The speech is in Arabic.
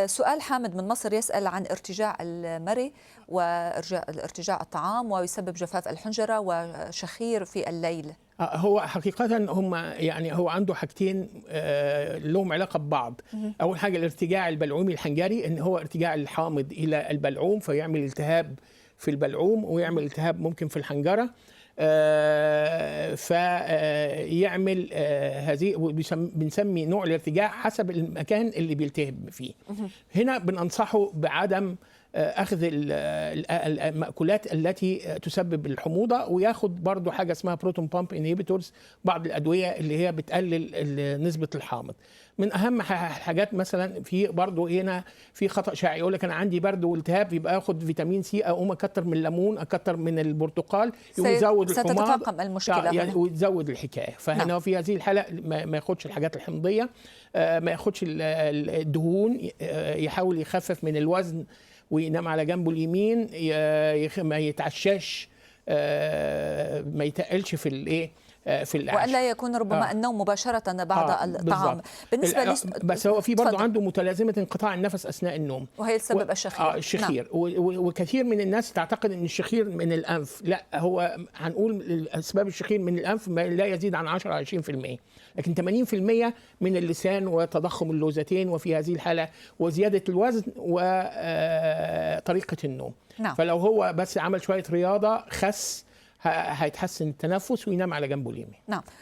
سؤال حامد من مصر يسأل عن ارتجاع المري وارتجاع الطعام، ويسبب جفاف الحنجرة وشخير في الليل. هو حقيقة هم يعني هو عنده حاجتين لهم علاقة ببعض. أول حاجة الارتجاع البلعومي الحنجري، إن هو ارتجاع الحامض إلى البلعوم فيعمل التهاب في البلعوم ويعمل التهاب ممكن في الحنجرة. فيعمل هذه بنسمي نوع الارتجاع حسب المكان اللي بيلتهب فيه. هنا بننصحه بعدم أخذ المأكولات التي تسبب الحموضة، وياخد برضو حاجة اسمها بروتون بامب انهيبيتورز، بعض الأدوية اللي هي بتقلل نسبة الحامض. من أهم الحاجات مثلا في برضو هنا في خطأ شائع، يقول لك أنا عندي برد والتهاب يبقى أخد فيتامين سي، أقوم أكتر من الليمون، أكتر من البرتقال، يزود الحماض، ستتفاقم المشكلة ويزود الحكاية. فهنا في هذه الحالة ما ياخدش الحاجات الحمضية، ما ياخدش الدهون، يحاول يخفف من الوزن وينام على جنبه اليمين، ما يتعشاش، ما يتقلش في الايه في العشاء، وألا يكون ربما النوم مباشرة بعد الطعام. بالنسبة بس هو في برضه عنده متلازمة انقطاع النفس أثناء النوم، وهي السبب الشخير. الشخير. وكثير من الناس تعتقد أن الشخير من الأنف. لا، هو هنقول أسباب الشخير من الأنف لا يزيد عن 10-20%، لكن 80% من اللسان وتضخم اللوزتين، وفي هذه الحالة وزيادة الوزن وطريقة النوم. فلو هو بس عمل شوية رياضة خس، هيتحسن التنفس وينام على جنبه اليمين.